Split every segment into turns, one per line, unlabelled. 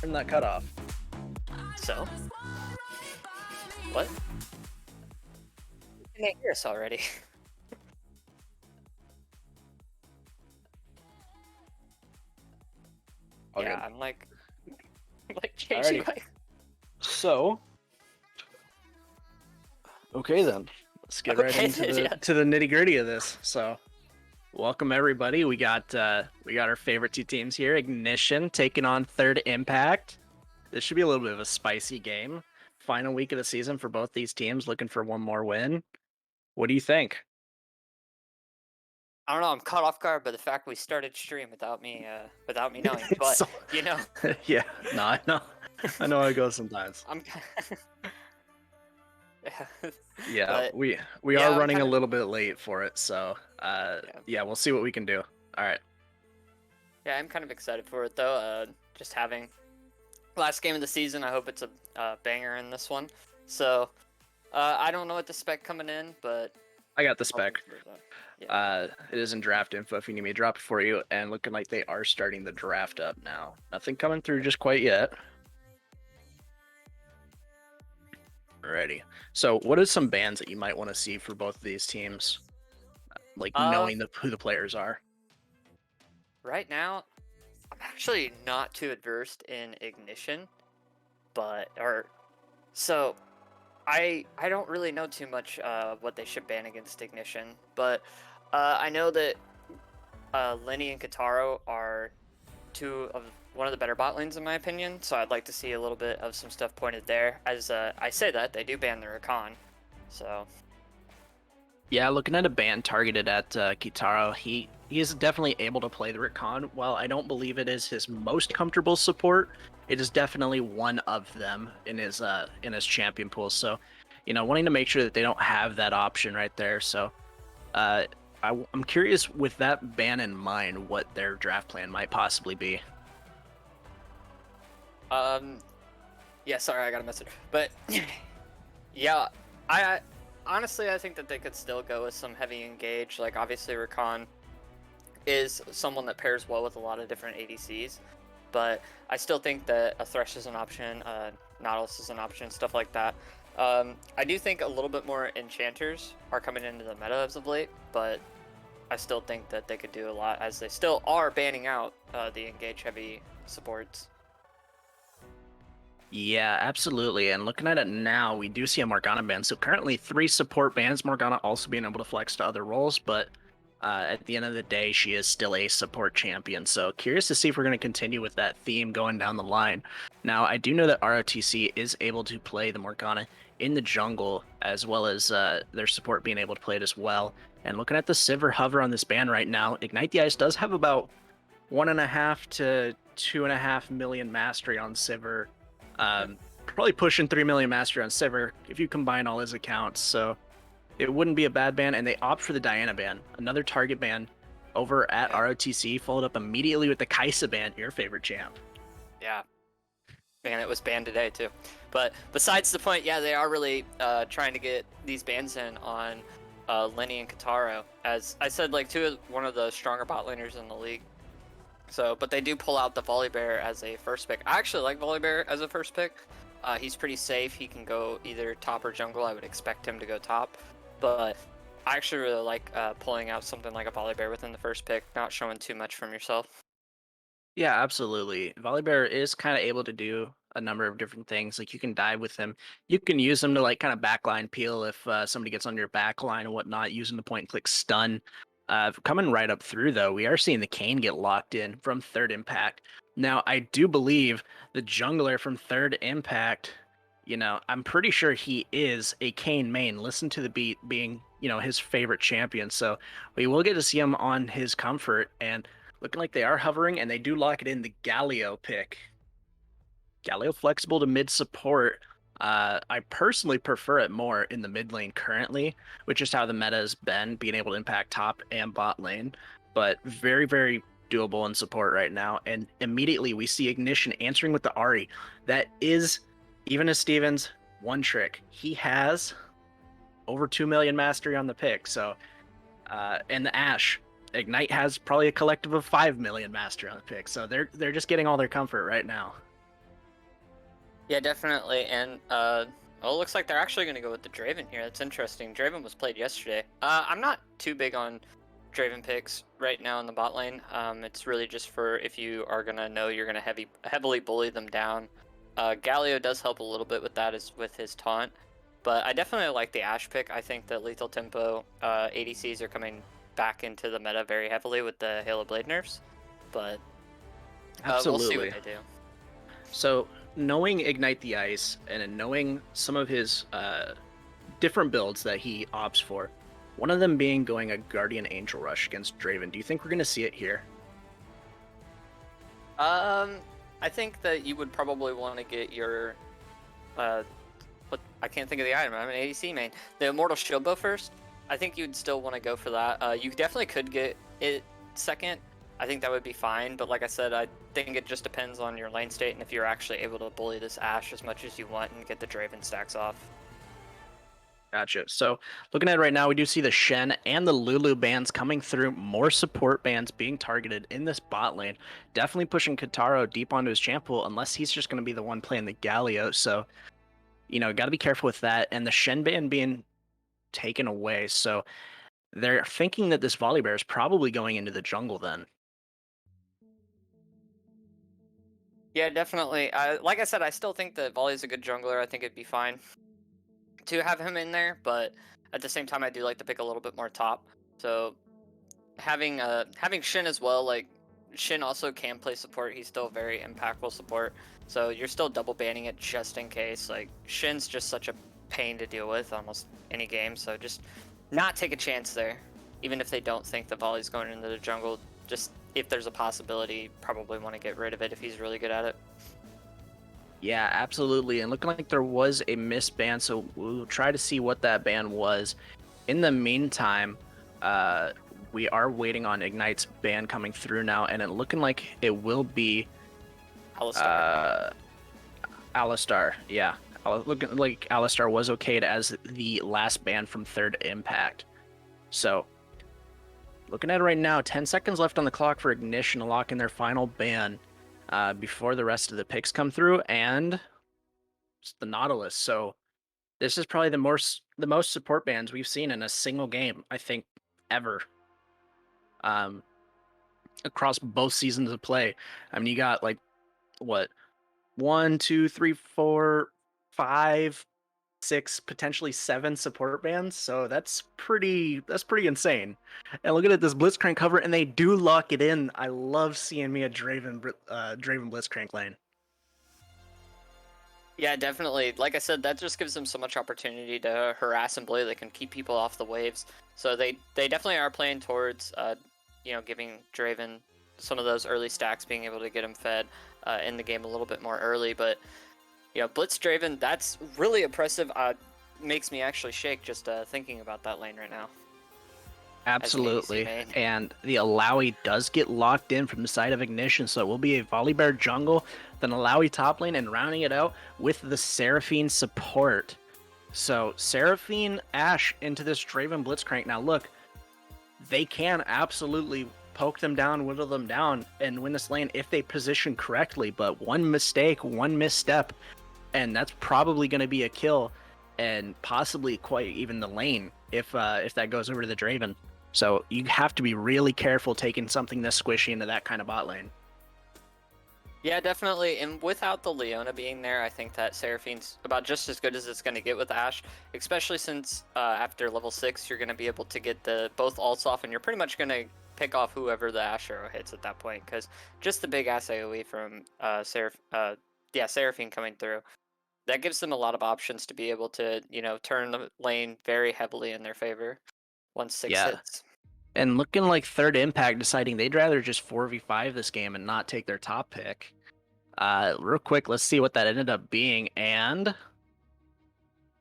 Turn that cut off.
So? What? Can they hear us already?
All
Yeah,
good.
I'm like changing
Alrighty.
my...
So, okay then, let's get right into the nitty gritty of this. So, welcome everybody. We got our favorite two teams here. Ignition taking on Third Impact. This should be a little bit of a spicy game. Final week of the season for both these teams, looking for one more win. What do you think?
I don't know, I'm caught off guard by the fact we started stream without me knowing, but
So-
you know.
Yeah, no, I know. I know how it goes sometimes.
I'm
Yeah,
but,
we
yeah,
are
I'm
running
kind
a
of...
little bit late for it, so yeah, we'll see what we can do. All right.
Yeah, I'm kind of excited for it though. Just having last game of the season, I hope it's a banger in this one. So, I don't know what the spec coming in, but
I got the spec.
Yeah.
It is in draft info if you need me to drop it for you, and looking like they are starting the draft up now. Nothing coming through just quite yet. Alrighty. So, what are some bans that you might want to see for both of these teams? Like knowing who the players are.
Right now, I'm actually not too adverse in Ignition, so I don't really know too much what they should ban against Ignition, but I know that Lenny and Kataro are one of the better bot lanes in my opinion, so I'd like to see a little bit of some stuff pointed there. As I say that, they do ban the Rakan, so...
Yeah, looking at a ban targeted at Kitaro, he is definitely able to play the Rakan. While I don't believe it is his most comfortable support, it is definitely one of them in his champion pool. So, wanting to make sure that they don't have that option right there. So, I'm curious with that ban in mind, what their draft plan might possibly be.
Yeah, sorry, I got a message, but yeah, honestly, I think that they could still go with some heavy engage. Like, obviously, Rakan is someone that pairs well with a lot of different ADCs, but I still think that a Thresh is an option, Nautilus is an option, stuff like that. I do think a little bit more Enchanters are coming into the meta as of late, but I still think that they could do a lot, as they still are banning out the engage heavy supports.
Yeah, absolutely. And looking at it now, we do see a Morgana ban. So currently 3 support bans, Morgana also being able to flex to other roles, but at the end of the day, she is still a support champion. So curious to see if we're going to continue with that theme going down the line. Now, I do know that ROTC is able to play the Morgana in the jungle, as well as their support being able to play it as well. And looking at the Sivir hover on this ban right now, Ignite the Ice does have about 1.5 to 2.5 million mastery on Sivir. Probably pushing 3 million mastery on Sivir if you combine all his accounts, so it wouldn't be a bad ban. And they opt for the Diana ban, another target ban over at ROTC, followed up immediately with the Kaisa ban, your favorite champ.
Yeah, and it was banned today too. But besides the point, yeah, they are really trying to get these bans in on Lenny and Kataro. As I said, like, one of the stronger bot laners in the league. So, but they do pull out the Volibear as a first pick. I actually like Volibear as a first pick. He's pretty safe. He can go either top or jungle. I would expect him to go top. But I actually really like pulling out something like a Volibear within the first pick, not showing too much from yourself.
Yeah, absolutely. Volibear is kind of able to do a number of different things. Like, you can dive with him. You can use him to, like, kind of backline peel if somebody gets on your backline and whatnot, using the point and click stun. Coming right up through, though, we are seeing the Kayn get locked in from Third Impact. Now, I do believe the jungler from Third Impact I'm pretty sure he is a Kane main. Listen to the beat being, his favorite champion. So we will get to see him on his comfort and looking like they are hovering and they do lock it in the Galio pick. Galio flexible to mid support. I personally prefer it more in the mid lane currently, which is how the meta has been, being able to impact top and bot lane. But very, very doable in support right now. And immediately we see Ignition answering with the Ari. That is, even as Stevens, one trick. He has over 2 million mastery on the pick. So, and the Ashe. Ignite has probably a collective of 5 million mastery on the pick. So they're just getting all their comfort right now.
Yeah, definitely. And well, it looks like they're actually going to go with the Draven here. That's interesting. Draven was played yesterday. I'm not too big on Draven picks right now in the bot lane. It's really just for if you are going to know you're going to heavily bully them down. Galio does help a little bit with that, is with his taunt. But I definitely like the Ashe pick. I think the lethal tempo ADCs are coming back into the meta very heavily with the Halo Blade nerfs. But we'll see what they do.
So knowing Ignite the Ice and knowing some of his different builds that he opts for, one of them being going a Guardian Angel Rush against Draven, do you think we're going to see it here?
I think that you would probably want to get your I can't think of the item. I'm an ADC main. The Immortal Shield Bow first. I think you'd still want to go for that. You definitely could get it second. I think that would be fine, but like I said, I think it just depends on your lane state and if you're actually able to bully this Ashe as much as you want and get the Draven stacks off.
Gotcha. So looking at it right now, we do see the Shen and the Lulu bans coming through. More support bans being targeted in this bot lane. Definitely pushing Kataro deep onto his champ pool, unless he's just going to be the one playing the Galio. So, got to be careful with that. And the Shen ban being taken away. So they're thinking that this Volibear is probably going into the jungle then.
Yeah, definitely. Like I said, I still think that Volley's a good jungler. I think it'd be fine to have him in there, but at the same time, I do like to pick a little bit more top. So having Shin as well, like Shin also can play support. He's still very impactful support. So you're still double banning it just in case. Like Shin's just such a pain to deal with almost any game. So just not take a chance there, even if they don't think the Volley's going into the jungle. Just if there's a possibility, probably want to get rid of it if he's really good at it.
Yeah, absolutely. And looking like there was a missed ban, so we'll try to see what that ban was. In the meantime, we are waiting on Ignite's ban coming through now, and it looking like it will be
Alistar.
Alistar. Yeah, looking like Alistar was okayed as the last ban from Third Impact. So, looking at it right now, 10 seconds left on the clock for Ignition to lock in their final ban before the rest of the picks come through, and it's the Nautilus. So this is probably the most support bans we've seen in a single game, I think, ever. Across both seasons of play. I mean, you got like what, 1, 2, 3, 4, 5, 6, potentially 7 support bans. So that's pretty insane. And look at this Blitzcrank cover, and they do lock it in. I love seeing me a Draven Blitzcrank lane.
Yeah, definitely. Like I said, that just gives them so much opportunity to harass and bully. They can keep people off the waves. So they definitely are playing towards, giving Draven some of those early stacks, being able to get him fed in the game a little bit more early. But, Blitz Draven, that's really impressive. Makes me actually shake just thinking about that lane right now.
Absolutely. And the Alawi does get locked in from the side of Ignition, so it will be a Volibear jungle, then Alawi top lane, and rounding it out with the Seraphine support. So Seraphine Ashe into this Draven Blitzcrank. Now look, they can absolutely poke them down, whittle them down, and win this lane if they position correctly, but one mistake, one misstep, and that's probably going to be a kill, and possibly quite even the lane if that goes over to the Draven. So you have to be really careful taking something this squishy into that kind of bot lane.
Yeah, definitely. And without the Leona being there, I think that Seraphine's about just as good as it's going to get with Ashe, especially since after level 6, you're going to be able to get both ults off, and you're pretty much going to pick off whoever the Ashe arrow hits at that point, because just the big ass AoE from Seraphine coming through. That gives them a lot of options to be able to, turn the lane very heavily in their favor once 6
Yeah.
hits.
And looking like Third Impact deciding they'd rather just 4v5 this game and not take their top pick. Real quick, let's see what that ended up being. And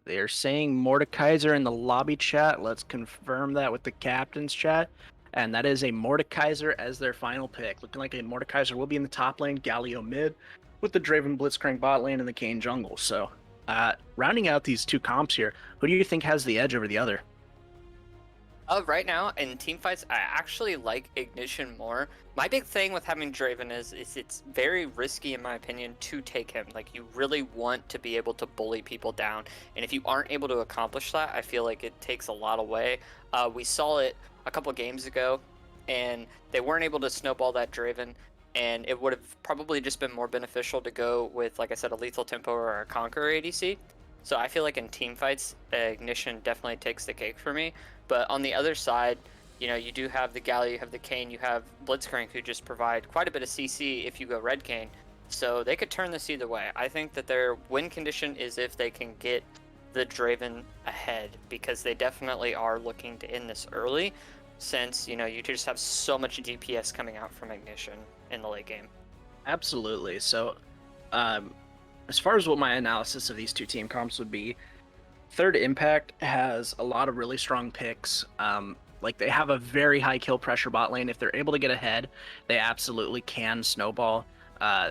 they're saying Mordekaiser in the lobby chat. Let's confirm that with the captain's chat. And that is a Mordekaiser as their final pick. Looking like a Mordekaiser will be in the top lane, Galio mid, with the Draven Blitzcrank bot lane and the Kayn jungle. So, rounding out these two comps here, who do you think has the edge over the other?
Right now in team fights, I actually like Ignition more. My big thing with having Draven is it's very risky in my opinion to take him. Like you really want to be able to bully people down, and if you aren't able to accomplish that, I feel like it takes a lot away. We saw it a couple games ago, and they weren't able to snowball that Draven, and it would have probably just been more beneficial to go with, like I said, a lethal tempo or a Conqueror ADC. So I feel like in team fights, Ignition definitely takes the cake for me. But on the other side, you do have the Galley, you have the Kayn, you have Blitzcrank, who just provide quite a bit of CC if you go red Kayn. So they could turn this either way. I think that their win condition is if they can get the Draven ahead, because they definitely are looking to end this early, since you just have so much DPS coming out from Ignition in the late game.
Absolutely. So, um, as far as what my analysis of these two team comps would be, Third Impact has a lot of really strong picks. Like they have a very high kill pressure bot lane. If they're able to get ahead, they absolutely can snowball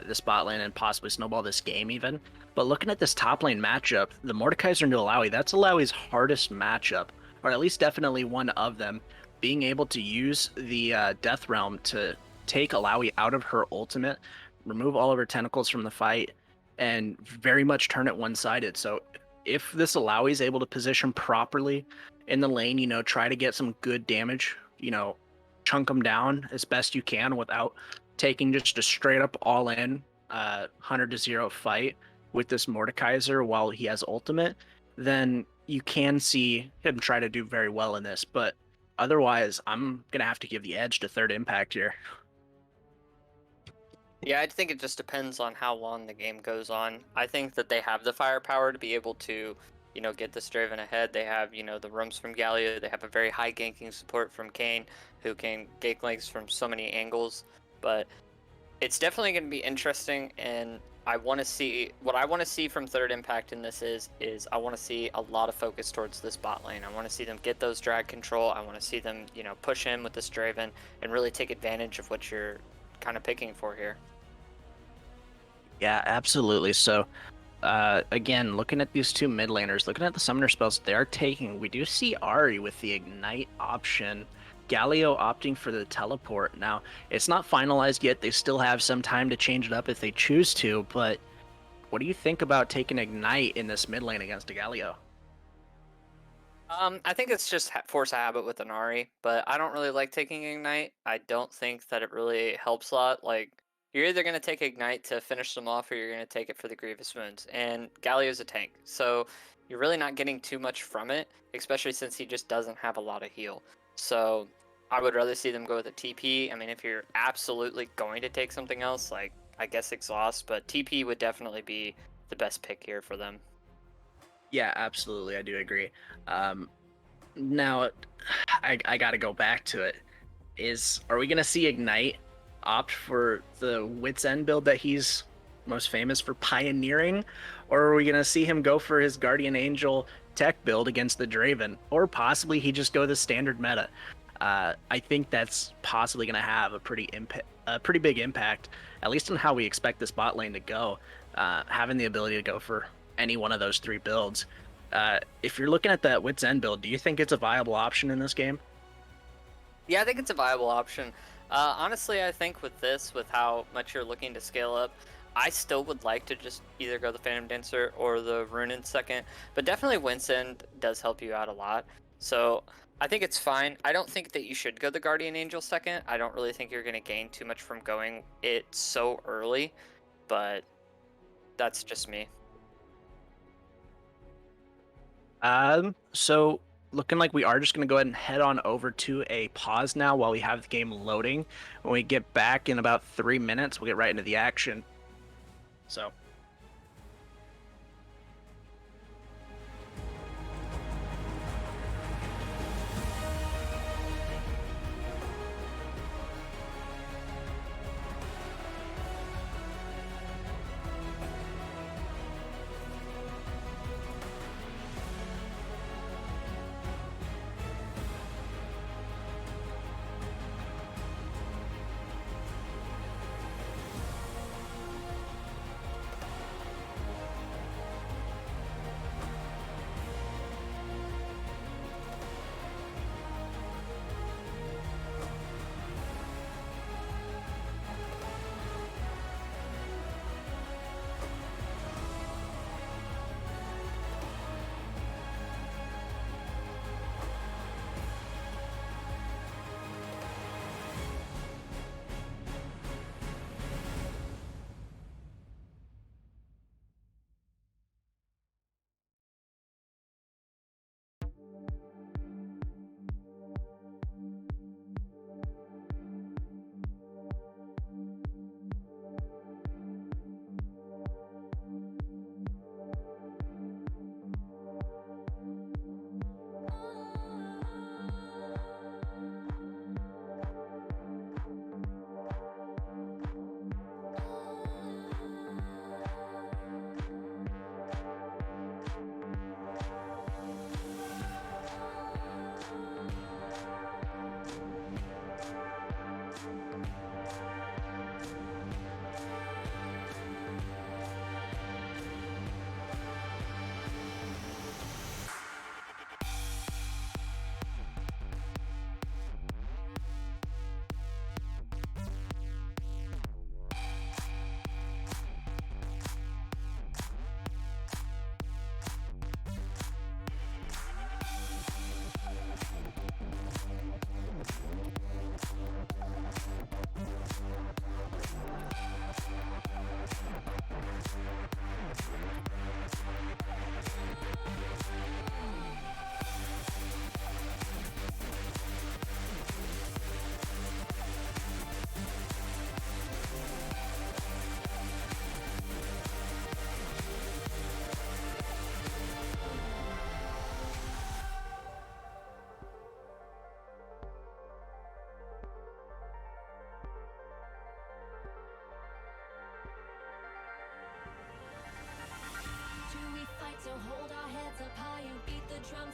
this bot lane and possibly snowball this game even. But looking at this top lane matchup, the Mordekaiser into Alawi, that's Alawi's hardest matchup, or at least definitely one of them. Being able to use the Death Realm to take Alawi out of her ultimate, remove all of her tentacles from the fight, and very much turn it one-sided. So if this Alawi is able to position properly in the lane, try to get some good damage, chunk them down as best you can without taking just a straight up all in 100-0 fight with this Mordekaiser while he has ultimate, then you can see him try to do very well in this. But otherwise, I'm going to have to give the edge to Third Impact here.
Yeah, I think it just depends on how long the game goes on. I think that they have the firepower to be able to, get this Draven ahead. They have, the rooms from Galio. They have a very high ganking support from Kayn, who can gank legs from so many angles. But it's definitely going to be interesting, and I want to see what I want to see from Third Impact in this is I want to see a lot of focus towards this bot lane. I want to see them get those drag control. I want to see them, push in with this Draven and really take advantage of what you're kind of picking for here.
Yeah, absolutely. So, again, looking at these two mid laners, looking at the summoner spells they're taking, we do see Ari with the ignite option. Galio opting for the teleport. Now, it's not finalized yet. They still have some time to change it up if they choose to, but what do you think about taking ignite in this mid lane against a Galio?
I think it's just force a habit with an Ari, but I don't really like taking Ignite. I don't think that it really helps a lot. Like, you're either going to take Ignite to finish them off, or you're going to take it for the Grievous Wounds. And Galio's a tank, so you're really not getting too much from it, especially since he just doesn't have a lot of heal. So I would rather see them go with a TP. I mean, if you're absolutely going to take something else, like, I guess Exhaust, but TP would definitely be the best pick here for them.
Yeah, absolutely. I do agree. Now, I got to go back to it. Are we gonna see Ignite opt for the Wits End build that he's most famous for pioneering, or are we gonna see him go for his Guardian Angel tech build against the Draven, or possibly he just go the standard meta? I think that's possibly gonna have a pretty big impact, at least on how we expect this bot lane to go. Having the ability to go for any one of those three builds. If you're looking at that Wits End build, do you think it's a viable option in this game?
Yeah, I think it's a viable option. Honestly, I think with this, with how much you're looking to scale up, I still would like to just either go the Phantom Dancer or the Rune in second, but definitely Winsend does help you out a lot. So I think it's fine. I don't think that you should go the Guardian Angel second. I don't really think you're going to gain too much from going it so early, but that's just me.
So looking like we are just going to go ahead and head on over to a pause now while we have the game loading. When we get back in about 3 minutes, we'll get right into the action. So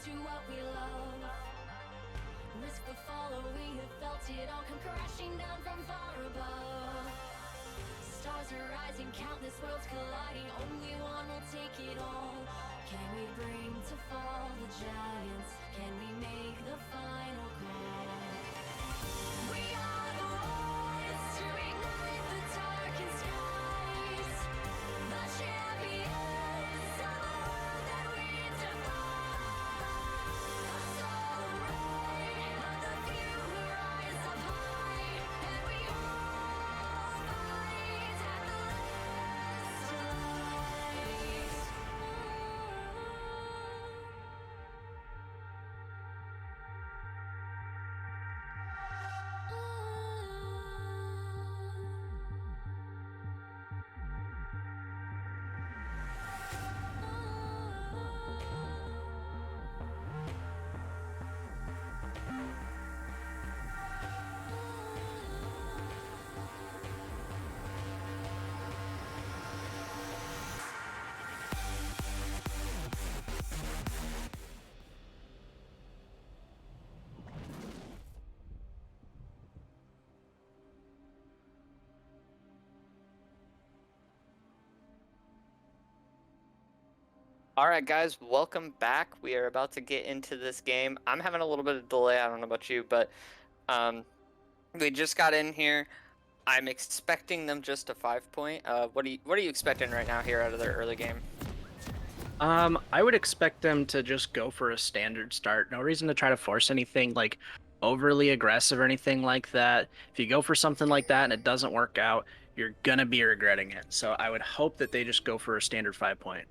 to what we love. Risk the follow, we have felt it all come crashing down from far above. Stars are rising, countless worlds colliding, only one will take it all. Can we bring to fall the giants? Can we make the final call? We are the ones to ignite the darkened skies. The champions of the world that we defy. The soul ray of the few who rise up high. And we all fight at the last light.
All right, guys, welcome back. We are about to get into this game. I'm having a little bit of delay. I don't know about you, but we just got in here. I'm expecting them just a 5-point. What are you expecting right now here out of their early game?
I would expect them to just go for a standard start. No reason to try to force anything like overly aggressive or anything like that. If you go for something like that and it doesn't work out, you're gonna be regretting it. So I would hope that they just go for a standard 5-point.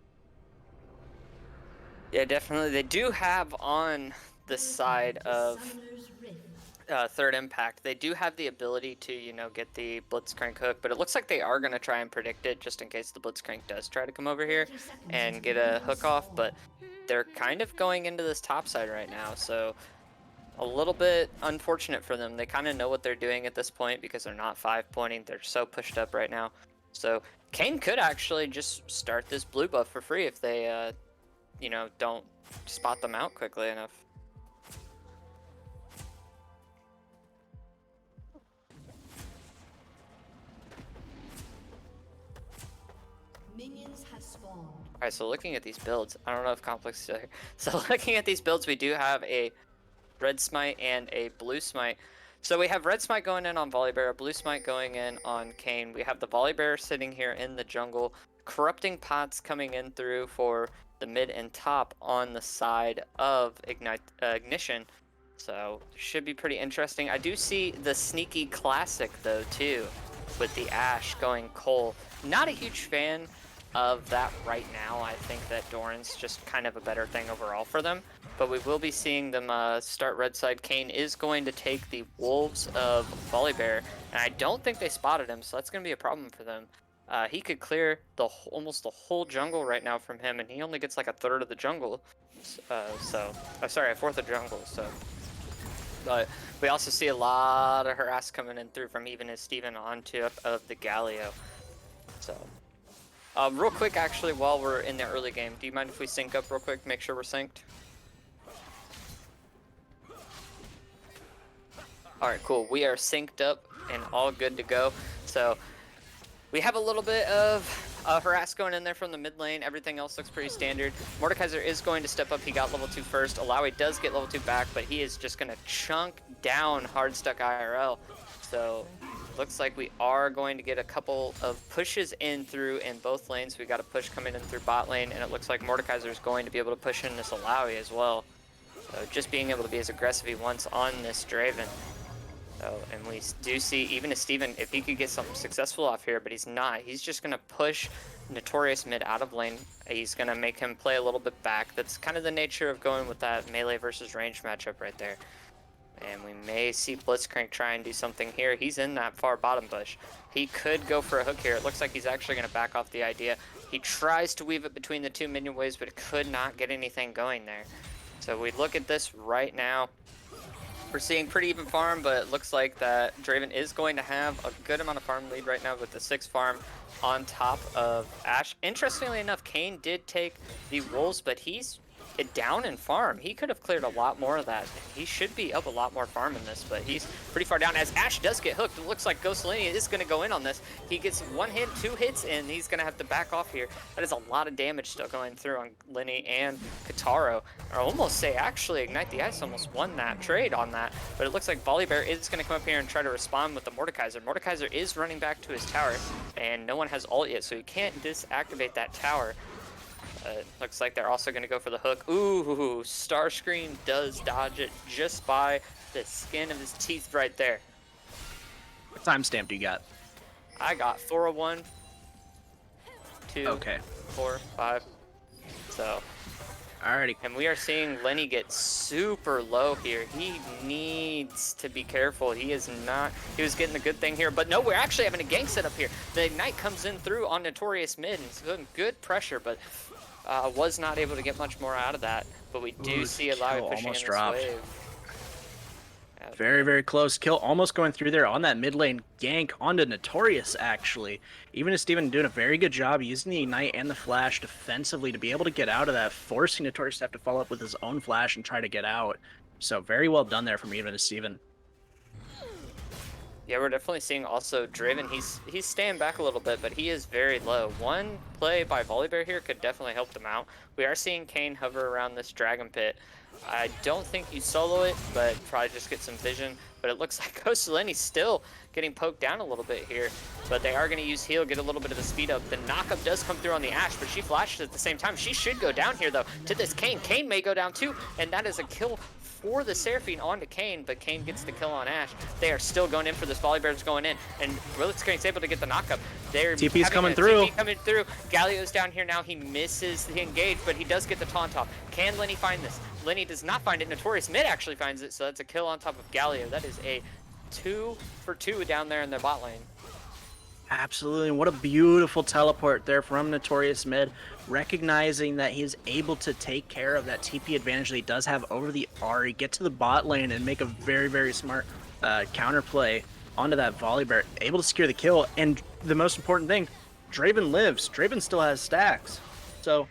Yeah, definitely. They do have on the side of Third Impact, they do have the ability to, get the Blitzcrank hook, but it looks like they are going to try and predict it just in case the Blitzcrank does try to come over here and get a hook off, but they're kind of going into this top side right now, so a little bit unfortunate for them. They kind of know what they're doing at this point because they're not 5-pointing. They're so pushed up right now. So Kane could actually just start this blue buff for free if they, don't spot them out quickly enough.
Minions have spawned.
All right, so looking at these builds, I don't know if Complex is still here. So looking at these builds, we do have a red smite and a blue smite. So we have red smite going in on Volibear, blue smite going in on Kane. We have the Volibear sitting here in the jungle, corrupting pots coming in through for the mid and top on the side of Ignition. So should be pretty interesting. I do see the sneaky classic though too, with the Ashe going Cole. Not a huge fan of that right now. I think that Doran's just kind of a better thing overall for them. But we will be seeing them start red side. Kane is going to take the Wolves of Volibear, and I don't think they spotted him, so that's going to be a problem for them. He could clear almost the whole jungle right now from him, and he only gets like a third of the jungle. Sorry, a fourth of jungle. So, but we also see a lot of harass coming in through from even as Steven on tip of the Galio. So, real quick, actually, while we're in the early game, do you mind if we sync up real quick, make sure we're synced? Alright, cool. We are synced up and all good to go. So we have a little bit of harass going in there from the mid lane. Everything else looks pretty standard. Mordekaiser is going to step up. He got level 2 first. Alawi does get level 2 back, but he is just going to chunk down Hardstuck IRL. So looks like we are going to get a couple of pushes in through in both lanes. We got a push coming in through bot lane, and it looks like Mordekaiser is going to be able to push in this Alawi as well. So just being able to be as aggressive he wants on this Draven. So, and we do see, even as Steven, if he could get something successful off here, but he's not. He's just going to push Notorious mid out of lane. He's going to make him play a little bit back. That's kind of the nature of going with that melee versus range matchup right there. And we may see Blitzcrank try and do something here. He's in that far bottom bush. He could go for a hook here. It looks like he's actually going to back off the idea. He tries to weave it between the two minion waves, but it could not get anything going there. So we look at this right now. We're seeing pretty even farm, but it looks like that Draven is going to have a good amount of farm lead right now with the 6 farm on top of Ashe. Interestingly enough, Kane did take the Wolves, but he's down in farm. He could have cleared a lot more of that. He should be up a lot more farm in this, but he's pretty far down. As Ash does get hooked, it looks like Ghost Lenny is going to go in on this. He gets 1 hit, 2 hits, and he's going to have to back off here. That is a lot of damage still going through on Lenny and Kataro. I almost say, actually, Ignite the Ice almost won that trade on that, but it looks like Volibear is going to come up here and try to respond with the Mordekaiser. Mordekaiser is running back to his tower, and no one has ult yet, so he can't disactivate that tower. Looks like they're also going to go for the hook. Ooh, Starscream does dodge it just by the skin of his teeth right there.
What timestamp do you got?
I got 401, 2,
Okay.
4, 5. So,
Alrighty.
and we are seeing Lenny get super low here. He needs to be careful. He is not, he was getting a good thing here, but no, we're actually having a gank set up here. The Ignite comes in through on Notorious mid, and it's good pressure, but was not able to get much more out of that. But we do see a lot of pushing in
almost
this
dropped.
wave.
Very, very close. Kill almost going through there on that mid lane gank onto Notorious, actually. Even as Steven doing a very good job using the Ignite and the Flash defensively to be able to get out of that, forcing Notorious to have to follow up with his own Flash and try to get out. So very well done there from even as Steven.
Yeah, we're definitely seeing also Draven. He's staying back a little bit, but he is very low. One play by Volibear here could definitely help them out. We are seeing Kayn hover around this Dragon Pit. I don't think you solo it, but probably just get some vision. But it looks like Ghost Lenny's still getting poked down a little bit here. But they are going to use heal, get a little bit of the speed up. The knockup does come through on the Ashe, but she flashes at the same time. She should go down here, though, to this Kayn. Kayn may go down, too, and that is a kill for the Seraphine onto Kayn, but Kayn gets the kill on Ashe. They are still going in for this. Volibear's going in, and Blitzcrank's able to get the knockup.
TP's coming through.
TP coming through. Galio's down here now. He misses the engage, but he does get the taunt off. Can Lenny find this? Lenny does not find it. Notorious Mid actually finds it, so that's a kill on top of Galio. That is a 2 for 2 down there in the bot lane.
Absolutely, and what a beautiful teleport there from Notorious Mid, recognizing that he's able to take care of that TP advantage that he does have over the Ahri, get to the bot lane and make a very, very smart counterplay onto that Volibear, able to secure the kill, and the most important thing, Draven lives. Draven still has stacks. So,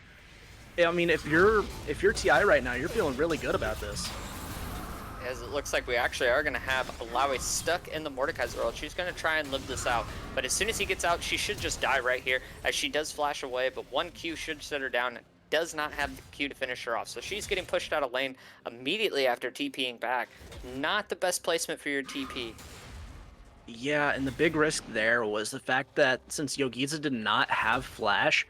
I mean, if you're TI right now, you're feeling really good about this.
As it looks like we actually are going to have Alawi stuck in the Mordekaiser world. She's going to try and live this out. But as soon as he gets out, she should just die right here, as she does flash away. But 1 Q should set her down. Does not have the Q to finish her off. So she's getting pushed out of lane immediately after TPing back. Not the best placement for your TP.
Yeah, and the big risk there was the fact that since Yogiza did not have Flash,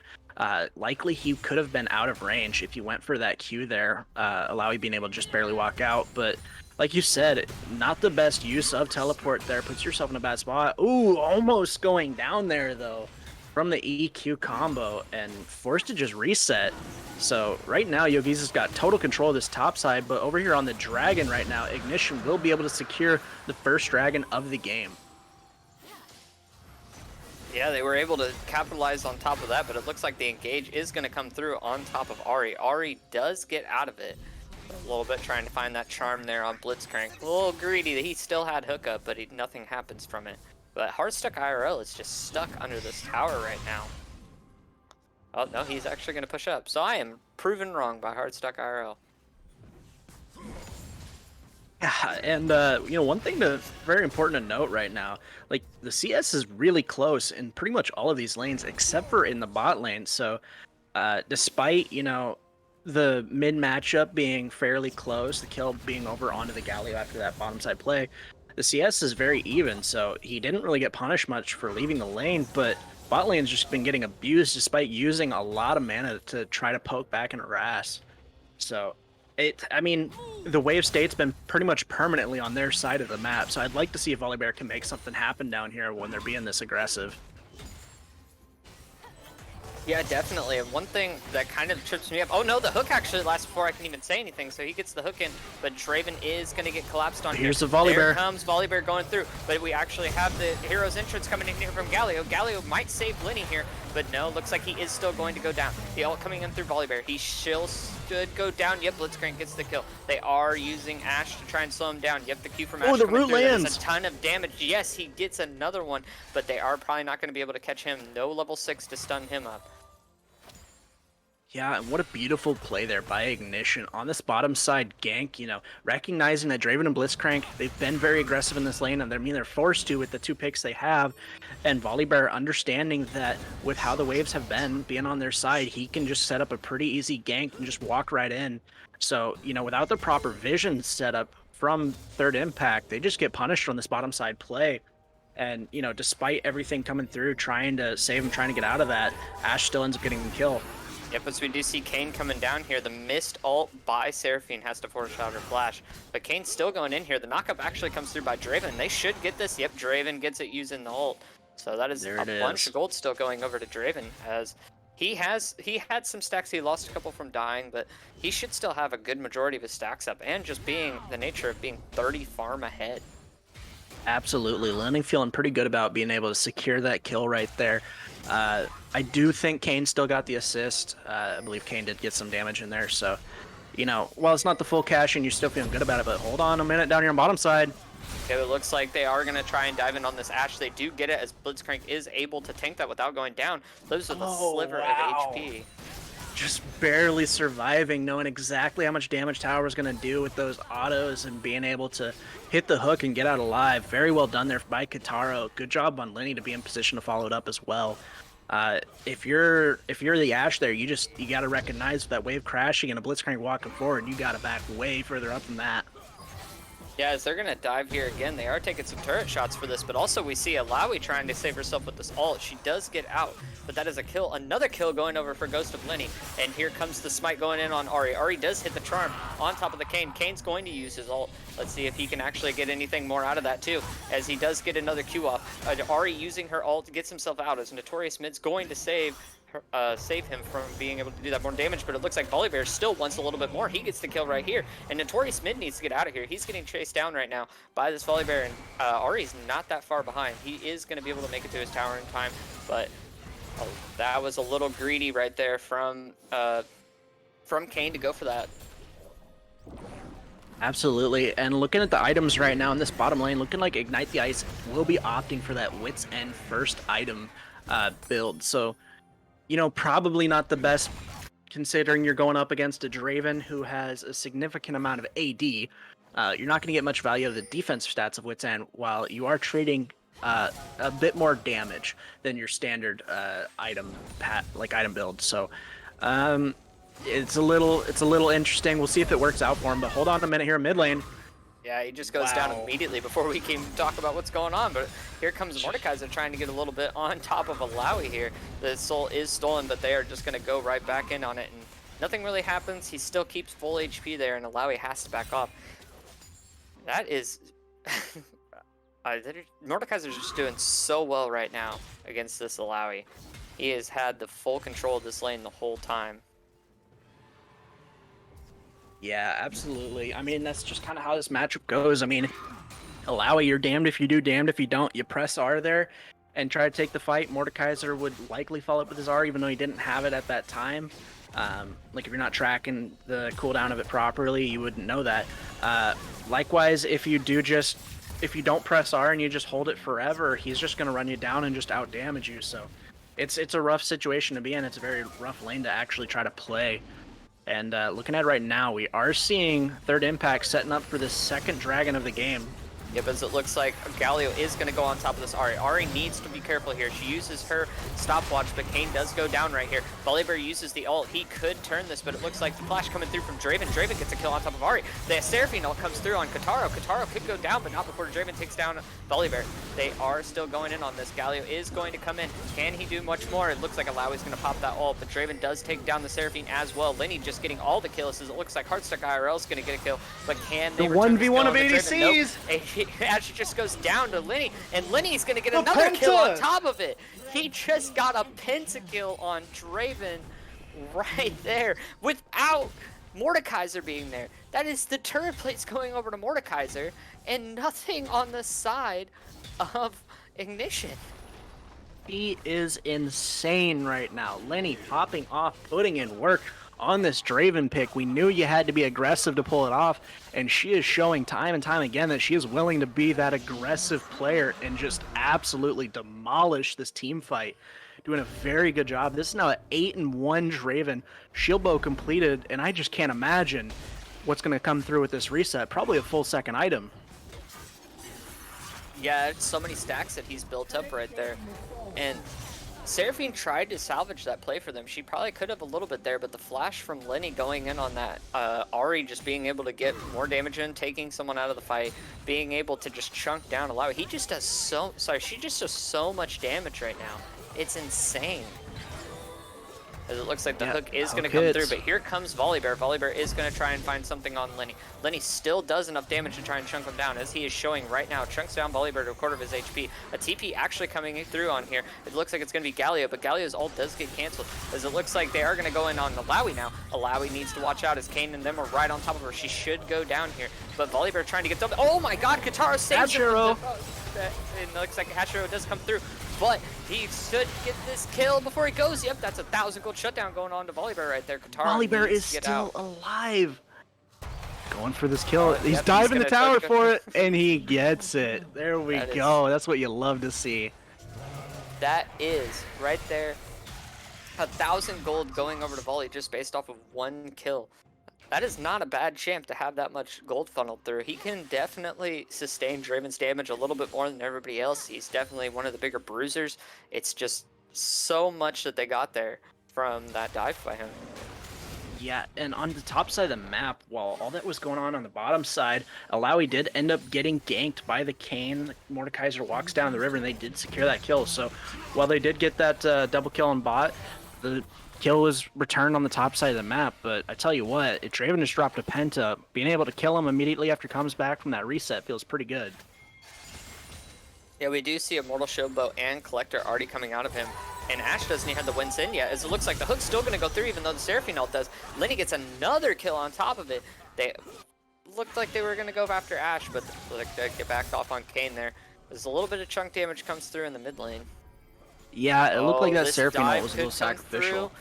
likely he could have been out of range if you went for that Q there, Alawi being able to just barely walk out. But like you said, not the best use of teleport there, puts yourself in a bad spot. Ooh, almost going down there though from the EQ combo and forced to just reset. So right now Yogiza's got total control of this top side, but over here on the Dragon right now, Ignition will be able to secure the first Dragon of the game.
Yeah, they were able to capitalize on top of that, but it looks like the engage is going to come through on top of Ahri. Ahri does get out of it a little bit, trying to find that charm there on Blitzcrank. A little greedy that he still had hookup, but nothing happens from it. But Hardstuck IRL is just stuck under this tower right now. Oh, no, he's actually going to push up. So I am proven wrong by Hardstuck IRL.
Yeah, and you know, one thing very important to note right now, like the CS is really close in pretty much all of these lanes except for in the bot lane. So despite, you know, the mid matchup being fairly close, the kill being over onto the Galio after that bottom side play, the CS is very even. So he didn't really get punished much for leaving the lane, but bot lane's just been getting abused despite using a lot of mana to try to poke back and harass. So I mean, the wave state's been pretty much permanently on their side of the map, so I'd like to see if Volibear can make something happen down here when they're being this aggressive.
Yeah, definitely. And one thing that kind of trips me up, oh no, the hook actually lasts before I can even say anything, so he gets the hook in, but Draven is going to get collapsed on
Here's
here.
the Volibear.
There comes Volibear going through, but we actually have the hero's entrance coming in here from Galio. Galio might save Lenny here, but no, looks like he is still going to go down. The ult coming in through Volibear. He should go down. Yep, Blitzcrank gets the kill. They are using Ashe to try and slow him down. Yep, the Q from Ashe.
Oh, the
coming
root
through. That is
lands.
a ton of damage. Yes, he gets another one, but they are probably not going to be able to catch him. No level 6 to stun him up.
Yeah, and what a beautiful play there by Ignition on this bottom side gank, recognizing that Draven and Blitzcrank, they've been very aggressive in this lane, and they're forced to with the 2 picks they have, and Volibear understanding that with how the waves have been, being on their side, he can just set up a pretty easy gank and just walk right in. So, without the proper vision setup from Third Impact, they just get punished on this bottom side play. And, despite everything coming through, trying to save him, trying to get out of that, Ashe still ends up getting the kill.
Yep, but we do see Kane coming down here. The missed ult by Seraphine has to force out her flash. But Kane's still going in here. The knockup actually comes through by Draven. They should get this. Yep, Draven gets it using the ult. So that is a bunch of gold still going over to Draven, as he had some stacks. He lost a couple from dying, but he should still have a good majority of his stacks up, and just being the nature of being 30 farm ahead.
Absolutely. Lenny feeling pretty good about being able to secure that kill right there. I do think Kane still got the assist. I believe Kane did get some damage in there. So, while it's not the full cash and you're still feeling good about it, but hold on a minute down here on bottom side.
Okay, it looks like they are going to try and dive in on this Ashe. They do get it, as Blitzcrank is able to tank that without going down. Lives with a sliver of HP.
Just barely surviving, knowing exactly how much damage Tower was going to do with those autos and being able to hit the hook and get out alive. Very well done there by Kataro. Good job on Lenny to be in position to follow it up as well. If you're the Ashe there, you got to recognize that wave crashing and a Blitzcrank walking forward, you got to back way further up than that.
Yeah, as they're going to dive here again, they are taking some turret shots for this, but also we see Alawi trying to save herself with this ult. She does get out, but that is a kill. Another kill going over for Ghost of Lenny, and here comes the smite going in on Ahri. Ahri does hit the charm on top of the Kane. Kane's going to use his ult. Let's see if he can actually get anything more out of that too, as he does get another Q off. Ahri using her ult gets himself out, as Notorious Mid's going to save him from being able to do that more damage, but it looks like Volibear still wants a little bit more. He gets the kill right here, and Notorious Mid needs to get out of here. He's getting chased down right now by this Volibear, and Ahri's not that far behind. He is going to be able to make it to his tower in time, but that was a little greedy right there from Kane to go for that.
Absolutely, and looking at the items right now in this bottom lane, looking like Ignite the Ice will be opting for that Wit's End first item build. So, probably not the best, considering you're going up against a Draven who has a significant amount of AD. You're not going to get much value of the defense stats of Wit's End, while you are trading a bit more damage than your standard item build. So, it's a little interesting. We'll see if it works out for him. But hold on a minute here in mid lane.
Yeah, he just goes down immediately before we can talk about what's going on. But here comes Mordekaiser trying to get a little bit on top of Alawi here. The soul is stolen, but they are just going to go right back in on it. And nothing really happens. He still keeps full HP there, and Alawi has to back off. That is... Mordekaiser's just doing so well right now against this Alawi. He has had the full control of this lane the whole time.
Yeah, absolutely. I mean, that's just kind of how this matchup goes. I mean, Alawi, you're damned if you do, damned if you don't. You press R there and try to take the fight. Mordekaiser would likely follow up with his R, even though he didn't have it at that time. Like, if you're not tracking the cooldown of it properly, you wouldn't know that. Likewise, if you don't press R and you just hold it forever, he's just going to run you down and just out damage you. So it's a rough situation to be in. It's a very rough lane to actually try to play. And looking at it right now, we are seeing Third Impact setting up for the second dragon of the game.
Yep, as it looks like Galio is going to go on top of this Ahri. Ahri needs to be careful here. She uses her stopwatch, but Kane does go down right here. Volibear uses the ult. He could turn this, but it looks like the flash coming through from Draven. Draven gets a kill on top of Ahri. The Seraphine ult comes through on Kataro. Kataro could go down, but not before Draven takes down Volibear. They are still going in on this. Galio is going to come in. Can he do much more? It looks like Alawi's going to pop that ult, but Draven does take down the Seraphine as well. Lenny just getting all the kills, as it looks like Heartstuck IRL is going to get a kill, but can they return this
1v1 of
kill?
ADCs?
Nope. Actually just goes down to Lenny, and Lenny's going to get another kill on top of it. He just got a pentakill on Draven right there without Mordekaiser being there. That is the turret plates going over to Mordekaiser and nothing on the side of Ignition.
He is insane right now. Lenny popping off, putting in work on this Draven pick. We knew you had to be aggressive to pull it off, and she is showing time and time again that she is willing to be that aggressive player and just absolutely demolish this team fight. doing a very good job. This is now an 8-1 Draven. Shield bow completed, and I just can't imagine what's going to come through with this reset. Probably a full second item.
Yeah, it's so many stacks that he's built up right there. And Seraphine tried to salvage that play for them. She probably could have a little bit there, but the flash from Lenny going in on that, Ari just being able to get more damage in, taking someone out of the fight, being able to just chunk down a lot. He just does she just does so much damage right now. It's insane. As it looks like the hook is going to come through, but here comes Volibear. Volibear is going to try and find something on Lenny. Lenny still does enough damage to try and chunk him down, as he is showing right now. Chunks down Volibear to a quarter of his HP. A TP actually coming through on here. It looks like it's going to be Galio, but Galio's ult does get canceled, as it looks like they are going to go in on Alawi now. Alawi needs to watch out, as Kane and them are right on top of her. She should go down here, but Volibear trying to get double. Oh my god, Katara saves her. It looks like Hashiro does come through, but he should get this kill before he goes. Yep, that's a 1,000 gold shutdown going on to Volibear right there. Katara
Volibear is still alive. Going for this kill. He's diving the tower for it, and he gets it. There we go. That's what you love to see.
That is right there. 1,000 gold going over to Volley just based off of one kill. That is not a bad champ to have that much gold funneled through. He can definitely sustain Draven's damage a little bit more than everybody else. He's definitely one of the bigger bruisers. It's just so much that they got there from that dive by him.
Yeah, and on the top side of the map, while all that was going on the bottom side, Alawi did end up getting ganked by the Kayn. Mordekaiser walks down the river, and they did secure that kill. So while they did get that double kill on bot, the kill was returned on the top side of the map. But I tell you what, if Draven just dropped a penta, being able to kill him immediately after he comes back from that reset feels pretty good.
Yeah, we do see Immortal Showbow and Collector already coming out of him. And Ashe doesn't even have the wins in yet, as it looks like the hook's still going to go through, even though the Seraphine ult does. Lenny gets another kill on top of it. They looked like they were going to go after Ashe, but they get backed off on Kayn there. There's a little bit of chunk damage comes through in the mid lane.
Yeah, it looked like that Seraphine ult was a little sacrificial.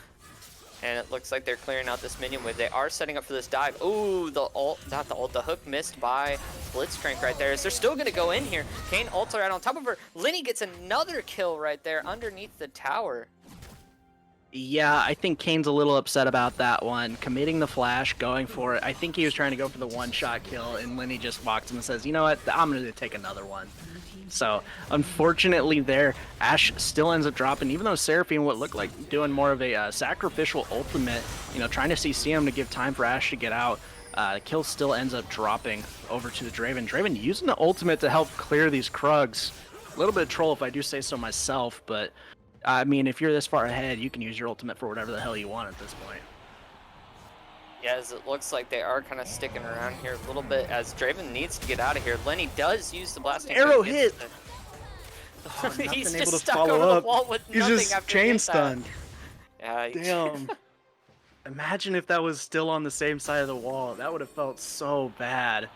And it looks like they're clearing out this minion wave. They are setting up for this dive. Ooh, the ult, not the ult, the hook missed by Blitzcrank right there. As they're still going to go in here. Kayn ults right on top of her. Lenny gets another kill right there underneath the tower.
Yeah, I think Kane's a little upset about that one. Committing the flash, going for it. I think he was trying to go for the one-shot kill, and Lenny just walks him and says, you know what, I'm going to take another one. So, unfortunately there, Ashe still ends up dropping, even though Seraphine would look like doing more of a sacrificial ultimate, you know, trying to CC him to give time for Ashe to get out. The kill still ends up dropping over to the Draven. Draven using the ultimate to help clear these Krugs. A little bit of troll if I do say so myself, but I mean, if you're this far ahead, you can use your ultimate for whatever the hell you want at this point.
Yeah, as it looks like they are kind of sticking around here a little bit, as Draven needs to get out of here. Lenny does use the blasting
arrow hit.
Oh, he's just stuck over the wall with
he's
nothing
just
after
chain stunned.
Yeah,
damn. Imagine if that was still on the same side of the wall. That would have felt so bad.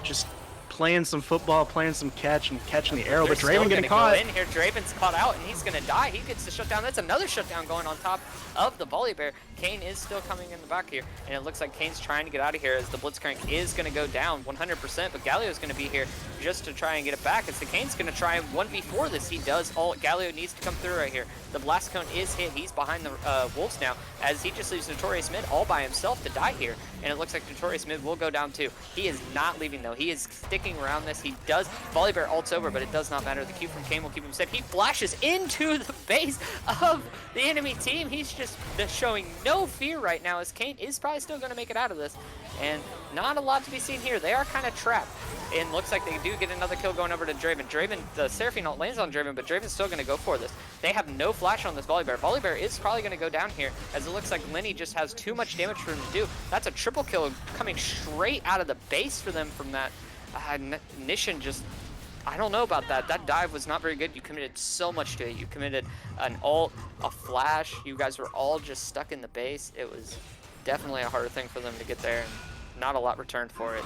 Just playing some football, playing some catch, and catching the arrow, but Draven getting caught.
Go in here. Draven's caught out, and he's gonna die. He gets the shutdown. That's another shutdown going on top of the Volibear. Kayn is still coming in the back here, and it looks like Kane's trying to get out of here as the Blitzcrank is gonna go down 100%, but Galio's gonna be here just to try and get it back. As the Kane's gonna try and 1v4 this. He does all. Galio needs to come through right here. The Blast Cone is hit. He's behind the Wolves now, as he just leaves Notorious Mid all by himself to die here, and it looks like Notorious Mid will go down too. He is not leaving though. He is sticking around this. He does. Volibear ults over, but it does not matter. The Q from Kayn will keep him safe. He flashes into the base of the enemy team. He's just showing no fear right now, as Kayn is probably still going to make it out of this. And not a lot to be seen here. They are kind of trapped. And looks like they do get another kill going over to Draven. Draven, the Seraphine ult lands on Draven, but Draven's still going to go for this. They have no flash on this Volibear. Volibear is probably going to go down here, as it looks like Lenny just has too much damage for him to do. That's a triple kill coming straight out of the base for them from that. Nishan just, I don't know about that. That dive was not very good. You committed so much to it. You committed an ult, a flash. You guys were all just stuck in the base. It was definitely a harder thing for them to get there, and not a lot returned for it.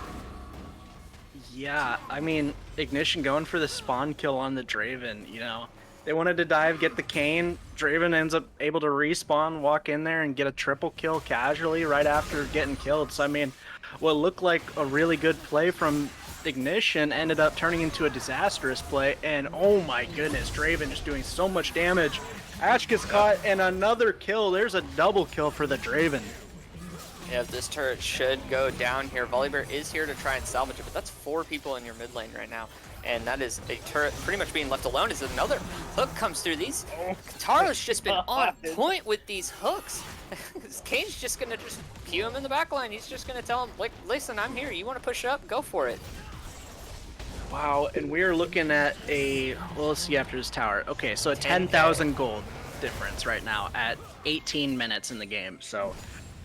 Yeah, I mean, Ignition going for the spawn kill on the Draven, you know. They wanted to dive, get the Kayn. Draven ends up able to respawn, walk in there, and get a triple kill casually right after getting killed. So, I mean, what looked like a really good play from Ignition ended up turning into a disastrous play, and oh my goodness, Draven just doing so much damage Ash gets caught, and another kill. There's a double kill for the Draven.
Yeah, this turret should go down here. Volibear is here to try and salvage it, but that's 4 people in your mid lane right now. And that is a turret pretty much being left alone as another hook comes through. Kataro's just been on point with these hooks. Kane's just going to just cue him in the backline. He's just going to tell him, like, listen, I'm here. You want to push up? Go for it.
Wow, and we are looking at a, well, let's see after this tower. Okay, so a 10,000 gold difference right now at 18 minutes in the game. So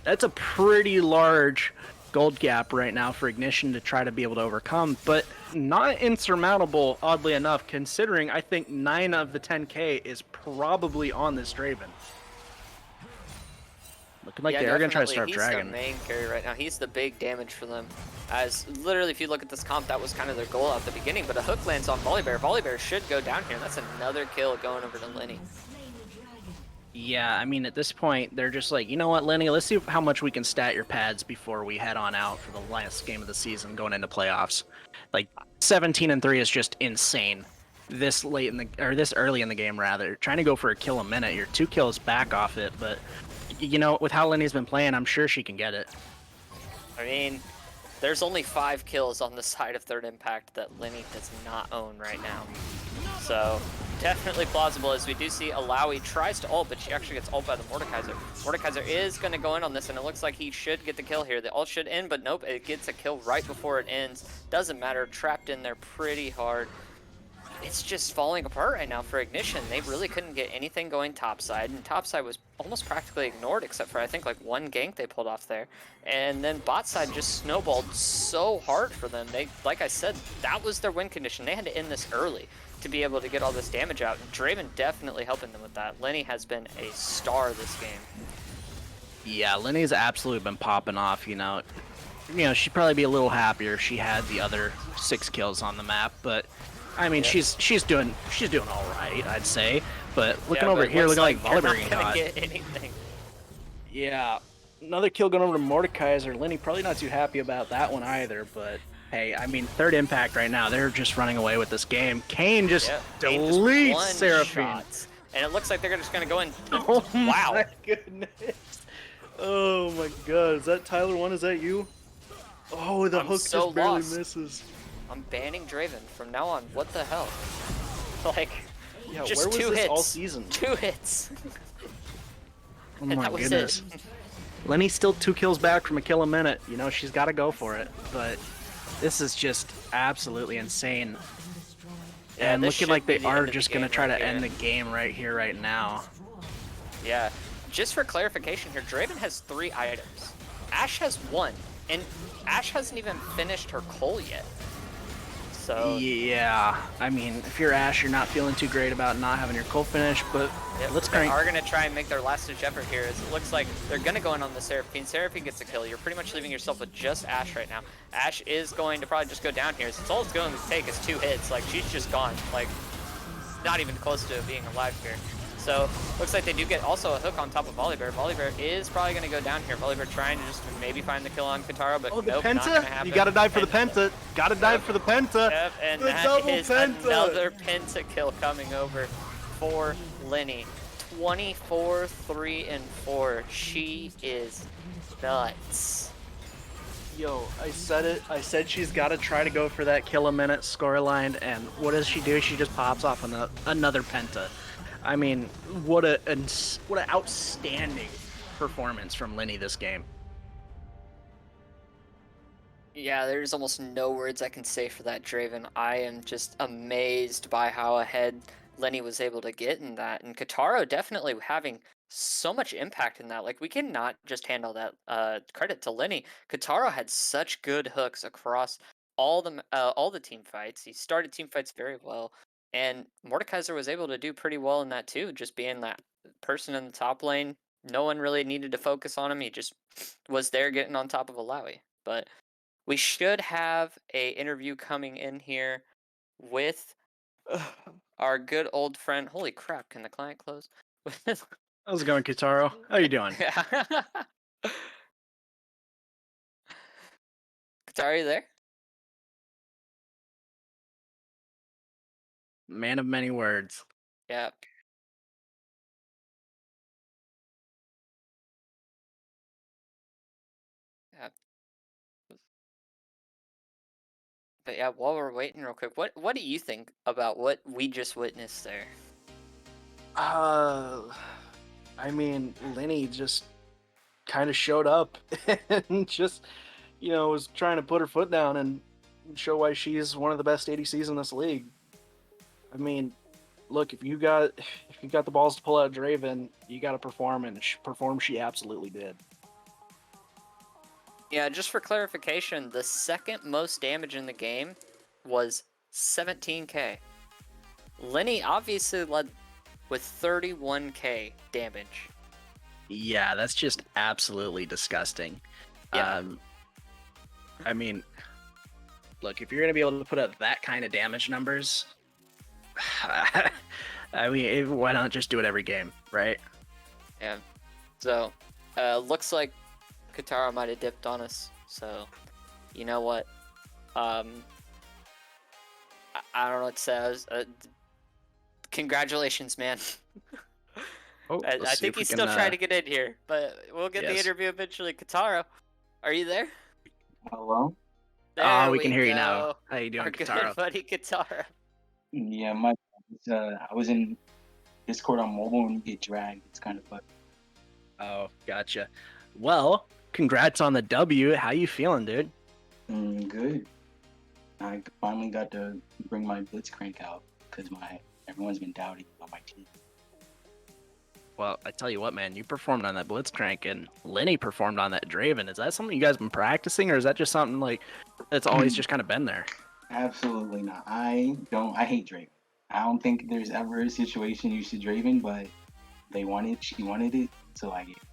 that's a pretty large gold gap right now for Ignition to try to be able to overcome, but not insurmountable, oddly enough, considering I think 9 of the 10k is probably on this Draven. Looking like they are going to try to start dragging.
He's the main carry right now. He's the big damage for them. As literally, if you look at this comp, that was kind of their goal at the beginning, but a hook lands on Volibear. Volibear should go down here. That's another kill going over to Lenny.
Yeah, I mean, at this point, they're just like, you know what, Lenny, let's see how much we can stat your pads before we head on out for the last game of the season going into playoffs. Like, 17-3 is just insane. This late in the, or this early in the game, rather. Trying to go for a kill a minute. You're 2 kills back off it, but, you know, with how Lenny's been playing, I'm sure she can get it.
I mean, there's only 5 kills on the side of Third Impact that Lenny does not own right now. So, definitely plausible, as we do see Alawi tries to ult, but she actually gets ult by the Mordekaiser. Mordekaiser is going to go in on this, and it looks like he should get the kill here. The ult should end, but nope, it gets a kill right before it ends. Doesn't matter, trapped in there pretty hard. It's just falling apart right now for Ignition. They really couldn't get anything going topside, and topside was almost practically ignored except for I think like 1 gank they pulled off there. And then bot side just snowballed so hard for them. They, like I said, that was their win condition. They had to end this early to be able to get all this damage out. And Draven definitely helping them with that. Lenny has been a star this game.
Yeah, Lenny's absolutely been popping off, you know. She'd probably be a little happier if she had the other 6 kills on the map, but I mean,
yeah.
she's doing all right, I'd say. But looking over here, looking like Volibear getting caught.
Get anything.
Yeah, another kill going over to Mordekaiser. Lenny probably not too happy about that one either. But hey, I mean, Third Impact right now, they're just running away with this game. Kane just deletes Seraphine,
and it looks like they're just gonna go in.
Oh
wow!
My goodness! Oh my God! Is that Tyler one? Is that you? Oh, the hook
so
just barely
lost.
misses.
I'm banning Draven from now on. What the hell? Like,
yeah,
just
where was
2
this
hits.
all season?
2 hits.
Oh my goodness. Lenny's still 2 kills back from a kill a minute. You know, she's got to go for it. But this is just absolutely insane.
Yeah,
and looking like they are
the
just going to try
right
to end the game right here, right now.
Yeah. Just for clarification here, Draven has 3 items. Ashe has 1. And Ashe hasn't even finished her Cole yet. So
yeah, I mean, if you're Ashe, you're not feeling too great about not having your Cole finish, but let's
they are going to try and make their last ditch effort here. As it looks like they're going to go in on the Seraphine. Seraphine gets a kill. You're pretty much leaving yourself with just Ashe right now. Ashe is going to probably just go down here. Since all it's going to take is 2 hits, like she's just gone. Like, not even close to being alive here. So, looks like they do get also a hook on top of Volibear. Volibear is probably going to go down here. Volibear trying to just maybe find the kill on Katara, but
the
nope,
penta?
not going to happen.
You got to dive for the penta. Got to dive for the penta.
Yep, and
the
that is
penta.
Another penta kill coming over for Lenny. 24, 3, and 4. She is nuts.
Yo, I said it. I said she's got to try to go for that kill a minute scoreline, and what does she do? She just pops off another penta. I mean, what an outstanding performance from Lenny this game.
Yeah, there's almost no words I can say for that, Draven. I am just amazed by how ahead Lenny was able to get in that. And Kataro definitely having so much impact in that. Like, we cannot just hand all that credit to Lenny. Kataro had such good hooks across all the team fights. He started team fights very well. And Mordekaiser was able to do pretty well in that too, just being that person in the top lane. No one really needed to focus on him. He just was there getting on top of Alawi. But we should have a interview coming in here with our good old friend. Holy crap, can the client close?
How's it going, Kitaro? How you doing?
Katara, are you there?
Man of many words.
Yeah. But yeah, while we're waiting real quick, what do you think about what we just witnessed there?
I mean, Lenny just kind of showed up and just, was trying to put her foot down and show why she's one of the best ADCs in this league. I mean, look, if you got the balls to pull out Draven, you got to perform, and perform she absolutely did.
Yeah, just for clarification, the second most damage in the game was 17k. Lenny obviously led with 31k damage.
Yeah, that's just absolutely disgusting.
Yeah.
I mean, look, if you're gonna be able to put up that kind of damage numbers, I mean, why not just do it every game, right?
Yeah. So, looks like Katara might have dipped on us. So, you know what? I don't know what to say. Congratulations, man.
Oh,
I think he's still trying to get in here, but we'll get the
Yes.
interview eventually. Katara, are you there?
Hello?
There
we can hear you now.
go.
How you doing,
Our good
Katara?
buddy Katara.
Yeah, I was in Discord on mobile and you get dragged. It's kind of fun.
Oh, gotcha. Well, congrats on the W. How you feeling, dude?
Good. I finally got to bring my Blitzcrank out because everyone's been doubting on my team.
Well, I tell you what, man, you performed on that Blitzcrank, and Lenny performed on that Draven. Is that something you guys been practicing, or is that just something like that's always just kind of been there?
Absolutely not. I hate Draven. I don't think there's ever a situation you should Draven, but she wanted it, so I get it.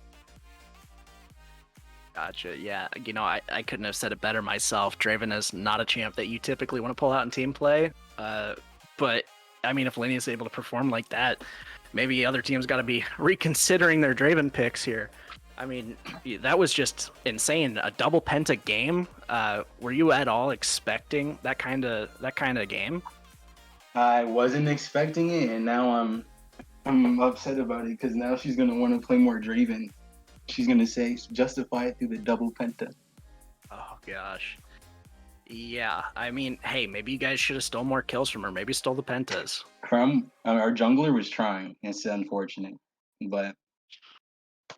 Gotcha. Yeah, I couldn't have said it better myself. Draven is not a champ that you typically want to pull out in team play. But I mean, if Lenny is able to perform like that, maybe other teams got to be reconsidering their Draven picks here. I mean, that was just insane. A double penta game. Were you at all expecting that kind of game?
I wasn't expecting it, and now I'm upset about it because now she's gonna want to play more Draven. She's gonna justify it through the double penta.
Oh gosh. Yeah, I mean, hey, maybe you guys should have stole more kills from her. Maybe stole the pentas.
Our jungler was trying. It's unfortunate, but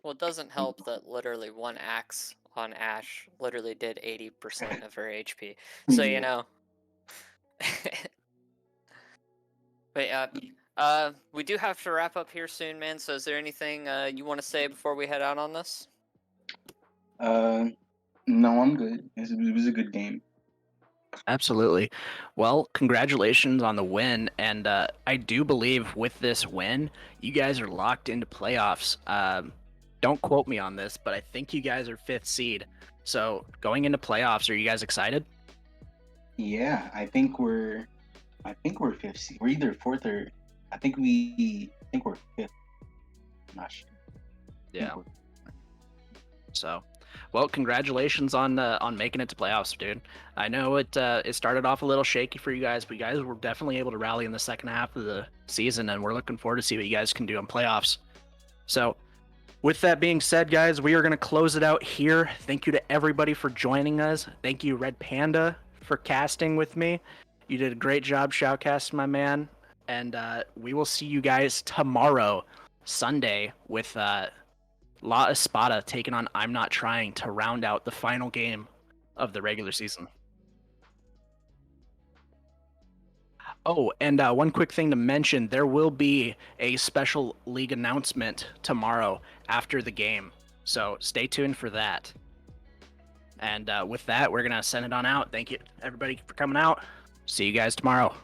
Well, it doesn't help that literally one axe on Ashe literally did 80% of her HP. So, you know. But yeah, we do have to wrap up here soon, man. So is there anything you want to say before we head out on this?
No, I'm good. It was a good game.
Absolutely. Well, congratulations on the win. And I do believe with this win, you guys are locked into playoffs. Don't quote me on this, but I think you guys are 5th seed. So going into playoffs, are you guys excited?
Yeah, I think we're 5th seed. We're either 4th or I think we're 5th. I'm not sure.
Yeah. So, well, congratulations on making it to playoffs, dude. I know it started off a little shaky for you guys, but you guys were definitely able to rally in the second half of the season, and we're looking forward to see what you guys can do in playoffs. So, with that being said, guys, we are going to close it out here. Thank you to everybody for joining us. Thank you, Red Panda, for casting with me. You did a great job shoutcasting, my man. And we will see you guys tomorrow, Sunday, with La Espada taking on I'm Not Trying to round out the final game of the regular season. Oh, and one quick thing to mention, there will be a special league announcement tomorrow after the game. So stay tuned for that. And with that, we're going to send it on out. Thank you, everybody, for coming out. See you guys tomorrow.